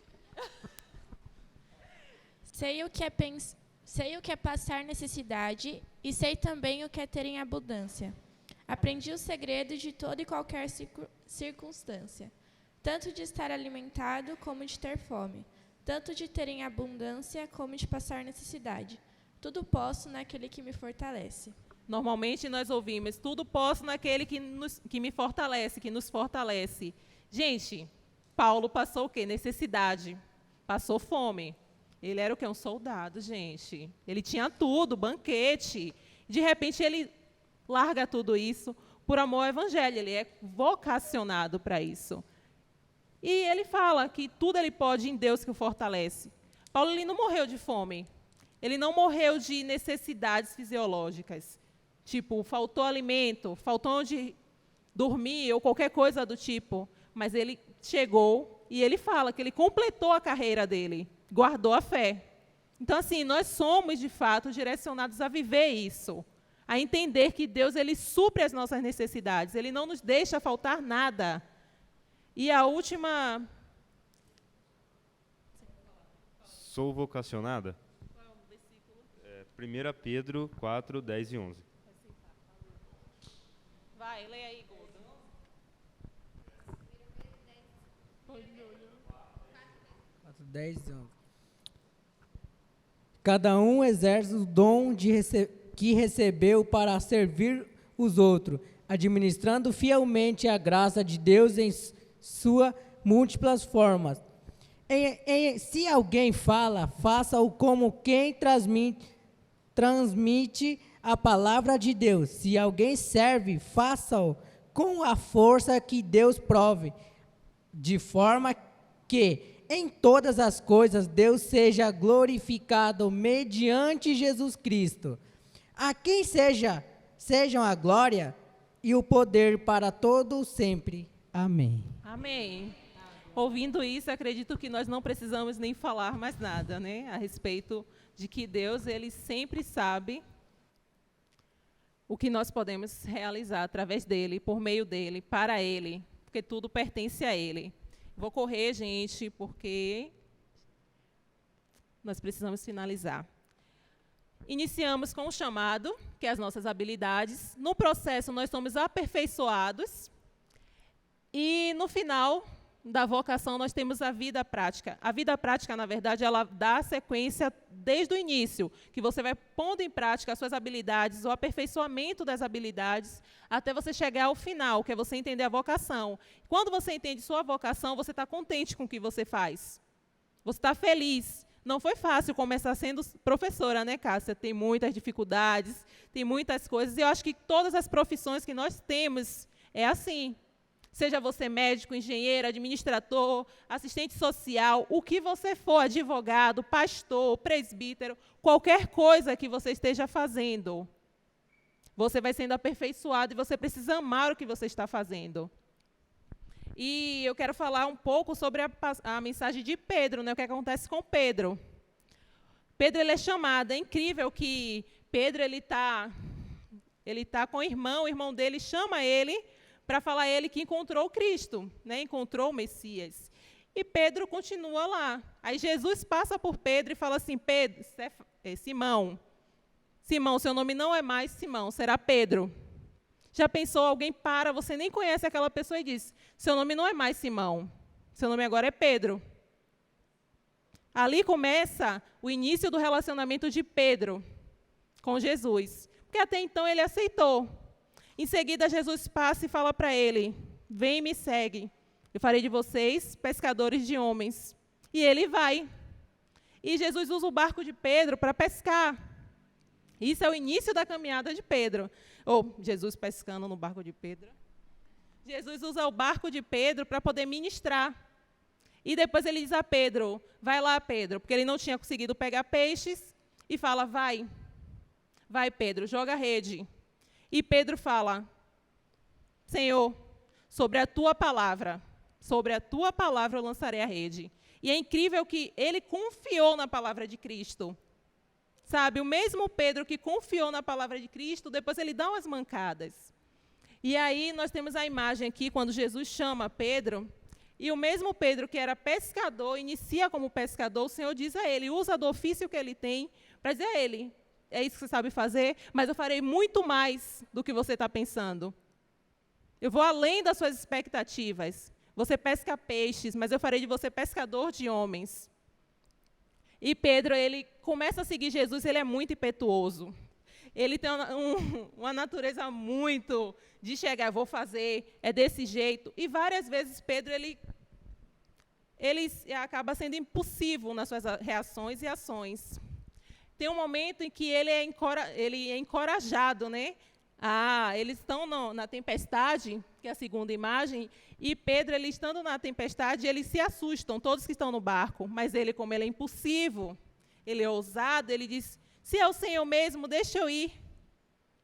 Speaker 9: Sei o que é passar necessidade e sei também o que é ter em abundância. Aprendi o segredo de toda e qualquer circunstância, tanto de estar alimentado como de ter fome, tanto de ter em abundância como de passar necessidade. Tudo posso naquele que me fortalece.
Speaker 2: Normalmente nós ouvimos, tudo posso naquele que me fortalece, que nos fortalece. Gente, Paulo passou o quê? Necessidade. Passou fome. Ele era o quê? Um soldado, gente. Ele tinha tudo, banquete. De repente ele larga tudo isso por amor ao Evangelho. Ele é vocacionado para isso. E ele fala que tudo ele pode em Deus que o fortalece. Paulo ele não morreu de fome. Ele não morreu de necessidades fisiológicas. Tipo, faltou alimento, faltou onde dormir ou qualquer coisa do tipo. Mas ele chegou e ele fala que ele completou a carreira dele, guardou a fé. Então, assim, nós somos, de fato, direcionados a viver isso, a entender que Deus ele supre as nossas necessidades, Ele não nos deixa faltar nada. E a última...
Speaker 15: Sou vocacionada? 1 Pedro 4, 10 e 11.
Speaker 2: Vai, leia aí, Golda.
Speaker 16: 10 e 11. Cada um exerce o dom que recebeu para servir os outros, administrando fielmente a graça de Deus em suas múltiplas formas. Se alguém fala, faça-o como quem transmite a palavra de Deus. Se alguém serve, faça-o com a força que Deus prove, de forma que em todas as coisas Deus seja glorificado mediante Jesus Cristo. A quem sejam a glória e o poder para todos sempre. Amém.
Speaker 2: Amém. Ouvindo isso, acredito que nós não precisamos nem falar mais nada, né, a respeito de que Deus ele sempre sabe o que nós podemos realizar através dele, por meio dele, para ele, porque tudo pertence a ele. Vou correr, gente, porque nós precisamos finalizar. iniciamos com o chamado, que é as nossas habilidades. No processo, nós somos aperfeiçoados. E, no final da vocação, nós temos a vida prática. A vida prática, na verdade, ela dá sequência desde o início, que você vai pondo em prática as suas habilidades, o aperfeiçoamento das habilidades, até você chegar ao final, que é você entender a vocação. Quando você entende sua vocação, você está contente com o que você faz. Você está feliz. Não foi fácil começar sendo professora, né, Cássia? Tem muitas dificuldades, tem muitas coisas, e eu acho que todas as profissões que nós temos é assim. Seja você médico, engenheiro, administrador, assistente social, o que você for, advogado, pastor, presbítero, qualquer coisa que você esteja fazendo, você vai sendo aperfeiçoado e você precisa amar o que você está fazendo. E eu quero falar um pouco sobre a mensagem de Pedro, né, o que acontece com Pedro. Pedro ele é chamado, é incrível que Pedro ele tá com o irmão dele chama ele para falar a ele que encontrou o Cristo, né, encontrou o Messias. E Pedro continua lá. Aí Jesus passa por Pedro e fala assim, Simão, seu nome não é mais Simão, será Pedro. Já pensou, alguém para, você nem conhece aquela pessoa e diz, seu nome não é mais Simão, seu nome agora é Pedro. Ali começa o início do relacionamento de Pedro com Jesus, porque até então ele aceitou. Em seguida, Jesus passa e fala para ele, vem e me segue, eu farei de vocês pescadores de homens. E ele vai. E Jesus usa o barco de Pedro para pescar. Isso é o início da caminhada de Pedro. Ou Jesus pescando no barco de Pedro. Jesus usa o barco de Pedro para poder ministrar. E depois ele diz a Pedro, vai lá, Pedro, porque ele não tinha conseguido pegar peixes, e fala, vai, Pedro, joga a rede. E Pedro fala, Senhor, sobre a tua palavra eu lançarei a rede. E é incrível que ele confiou na palavra de Cristo. Sabe, o mesmo Pedro que confiou na palavra de Cristo, depois ele dá umas mancadas. E aí nós temos a imagem aqui, quando Jesus chama Pedro, e o mesmo Pedro que era pescador, inicia como pescador, o Senhor diz a ele, usa do ofício que ele tem, para dizer a ele, é isso que você sabe fazer, mas eu farei muito mais do que você está pensando. Eu vou além das suas expectativas. Você pesca peixes, mas eu farei de você pescador de homens. E Pedro, ele começa a seguir Jesus, ele é muito impetuoso. Ele tem uma natureza muito de chegar, vou fazer, é desse jeito. E várias vezes Pedro, ele acaba sendo impulsivo nas suas reações e ações. Tem um momento em que ele é encorajado, né? Eles estão na tempestade, que é a segunda imagem, e Pedro, ele estando na tempestade, eles se assustam, todos que estão no barco, mas ele, como ele é impulsivo, ele é ousado, ele diz, se é o Senhor mesmo, deixa eu ir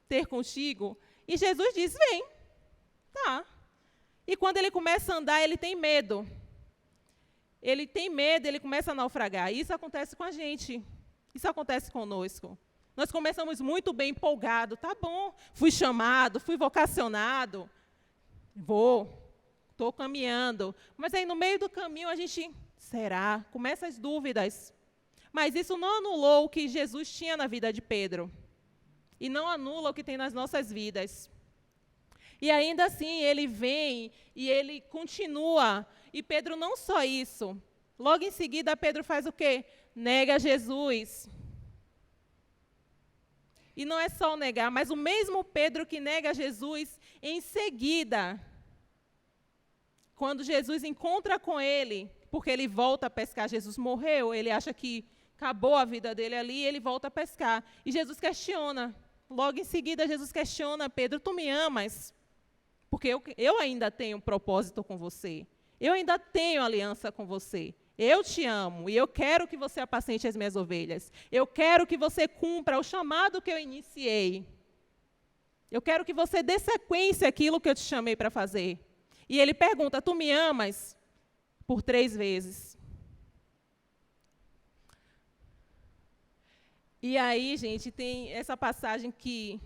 Speaker 2: ter contigo. E Jesus diz, vem. Tá. E quando ele começa a andar, ele tem medo. Ele tem medo, ele começa a naufragar. Isso acontece com a gente. Isso acontece conosco. Nós começamos muito bem empolgados. Tá bom, fui chamado, fui vocacionado. Estou caminhando. Mas aí, no meio do caminho, a gente, será? Começa as dúvidas. Mas isso não anulou o que Jesus tinha na vida de Pedro. E não anula o que tem nas nossas vidas. E ainda assim, ele vem e ele continua. E Pedro não só isso. Logo em seguida, Pedro faz o quê? Nega Jesus. E não é só o negar, mas o mesmo Pedro que nega Jesus, em seguida, quando Jesus encontra com ele, porque ele volta a pescar, Jesus morreu, ele acha que acabou a vida dele ali, e ele volta a pescar. E Jesus questiona. Logo em seguida, Jesus questiona Pedro, tu me amas? Porque eu ainda tenho um propósito com você. Eu ainda tenho aliança com você. Eu te amo e eu quero que você apacente as minhas ovelhas. Eu quero que você cumpra o chamado que eu iniciei. Eu quero que você dê sequência àquilo que eu te chamei para fazer. E ele pergunta, tu me amas? Por 3 vezes. E aí, gente, tem essa passagem que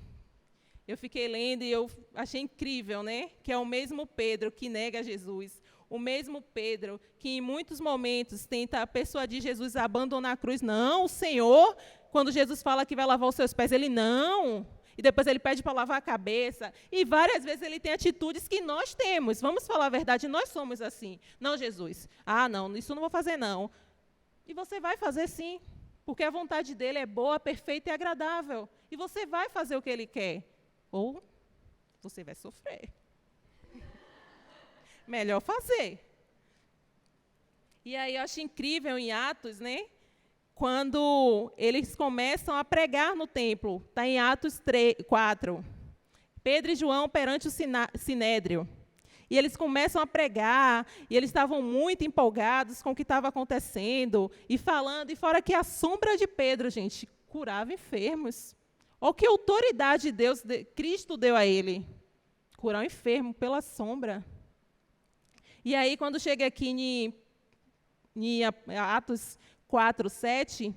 Speaker 2: eu fiquei lendo e eu achei incrível, né? Que é o mesmo Pedro que nega Jesus. O mesmo Pedro que, em muitos momentos, tenta persuadir Jesus a abandonar a cruz. Não, o Senhor, Quando Jesus fala que vai lavar os seus pés, ele não. E depois ele pede para lavar a cabeça. E várias vezes ele tem atitudes que nós temos. Vamos falar a verdade, nós somos assim. Não, Jesus. Ah, não, isso eu não vou fazer, não. E você vai fazer sim. Porque a vontade dele é boa, perfeita e agradável. E você vai fazer o que ele quer. Ou você vai sofrer. Melhor fazer. E aí eu acho incrível em Atos, né? Quando eles começam a pregar no templo. Está em Atos 4. Pedro e João perante o Sinédrio. E eles começam a pregar, e eles estavam muito empolgados com o que estava acontecendo, e falando, e fora que a sombra de Pedro, gente, curava enfermos. Olha que autoridade Cristo deu a ele. Curar um enfermo pela sombra. E aí, quando chega aqui em Atos 4, 7,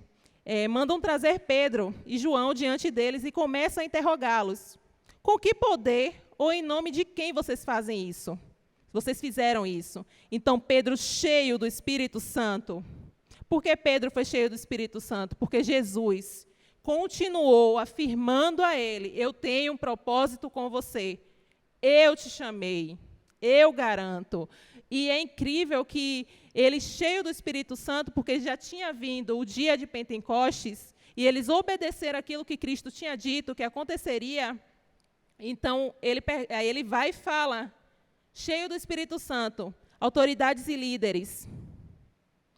Speaker 2: mandam trazer Pedro e João diante deles e começam a interrogá-los. Com que poder ou em nome de quem vocês fazem isso? Vocês fizeram isso. Então, Pedro, cheio do Espírito Santo. Por que Pedro foi cheio do Espírito Santo? Porque Jesus continuou afirmando a ele, eu tenho um propósito com você. Eu te chamei. Eu garanto. E é incrível que ele, cheio do Espírito Santo, porque já tinha vindo o dia de Pentecostes, e eles obedeceram aquilo que Cristo tinha dito, que aconteceria. Então, ele vai e fala, cheio do Espírito Santo, autoridades e líderes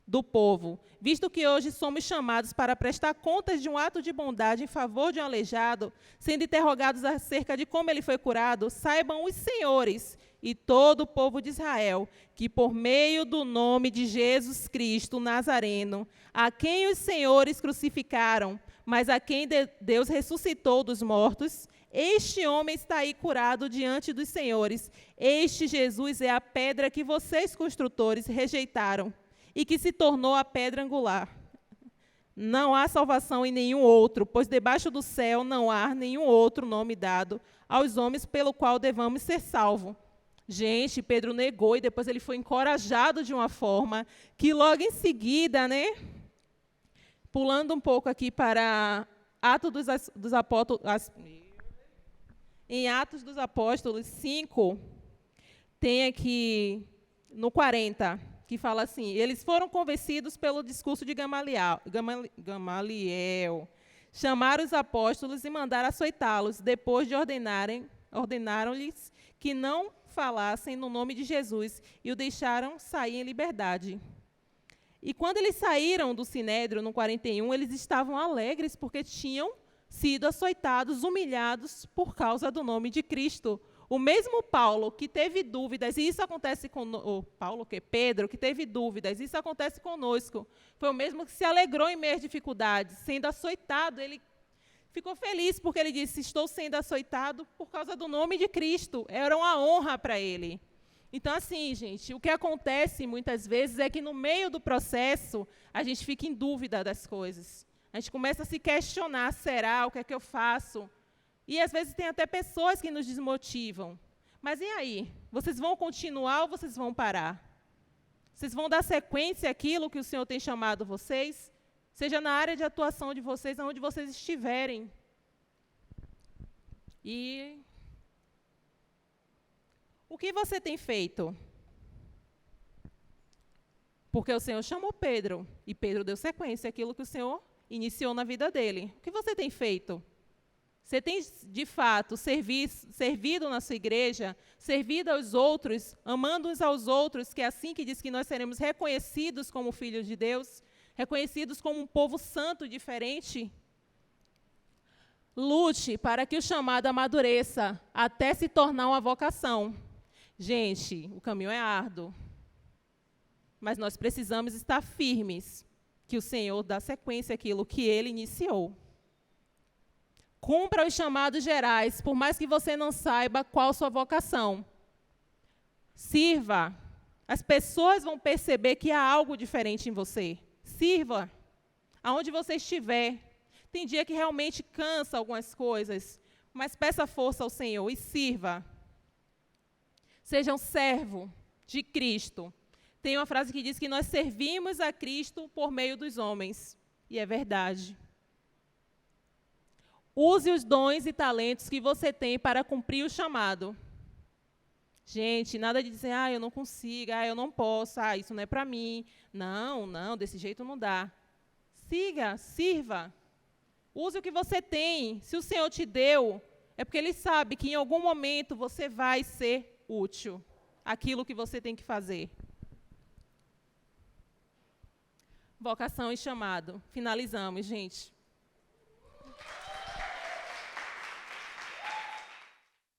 Speaker 2: do povo, visto que hoje somos chamados para prestar contas de um ato de bondade em favor de um aleijado, sendo interrogados acerca de como ele foi curado, saibam os senhores e todo o povo de Israel, que por meio do nome de Jesus Cristo Nazareno, a quem os senhores crucificaram, mas a quem Deus ressuscitou dos mortos, este homem está aí curado diante dos senhores. Este Jesus é a pedra que vocês, construtores, rejeitaram e que se tornou a pedra angular. Não há salvação em nenhum outro, pois debaixo do céu não há nenhum outro nome dado aos homens pelo qual devamos ser salvos. Gente, Pedro negou e depois ele foi encorajado de uma forma que logo em seguida, né, pulando um pouco aqui para Atos dos Apóstolos, em Atos dos Apóstolos 5, tem aqui no 40, que fala assim, eles foram convencidos pelo discurso de Gamaliel, chamaram os apóstolos e mandaram açoitá-los, depois de ordenaram-lhes que não falassem no nome de Jesus e o deixaram sair em liberdade. E quando eles saíram do Sinédrio, no 41, eles estavam alegres porque tinham sido açoitados, humilhados por causa do nome de Cristo. O mesmo Paulo que teve dúvidas, e isso acontece com Pedro, que teve dúvidas, isso acontece conosco. Foi o mesmo que se alegrou em meio às dificuldades, sendo açoitado, ele ficou feliz porque ele disse, estou sendo açoitado por causa do nome de Cristo. Era uma honra para ele. Então, assim, gente, o que acontece muitas vezes é que no meio do processo a gente fica em dúvida das coisas. A gente começa a se questionar, será? O que é que eu faço? E, às vezes, tem até pessoas que nos desmotivam. Mas e aí? Vocês vão continuar ou vocês vão parar? Vocês vão dar sequência àquilo que o Senhor tem chamado vocês? Seja na área de atuação de vocês, onde vocês estiverem. E o que você tem feito? Porque o Senhor chamou Pedro, e Pedro deu sequência àquilo que o Senhor iniciou na vida dele. O que você tem feito? Você tem, de fato, servido na sua igreja, servido aos outros, amando uns aos outros, que é assim que diz que nós seremos reconhecidos como filhos de Deus, reconhecidos como um povo santo diferente? Lute para que o chamado amadureça, até se tornar uma vocação. Gente, o caminho é árduo, mas nós precisamos estar firmes, que o Senhor dá sequência àquilo que Ele iniciou. Cumpra os chamados gerais, por mais que você não saiba qual sua vocação. Sirva. As pessoas vão perceber que há algo diferente em você. Sirva. Aonde você estiver. Tem dia que realmente cansa algumas coisas, mas peça força ao Senhor e sirva. Seja um servo de Cristo. Tem uma frase que diz que nós servimos a Cristo por meio dos homens. E é verdade. Use os dons e talentos que você tem para cumprir o chamado. Gente, nada de dizer, eu não consigo, eu não posso, isso não é para mim. Não, desse jeito não dá. Siga, sirva. Use o que você tem. Se o Senhor te deu, é porque Ele sabe que em algum momento você vai ser útil. Aquilo que você tem que fazer. Vocação e chamado. Finalizamos, gente.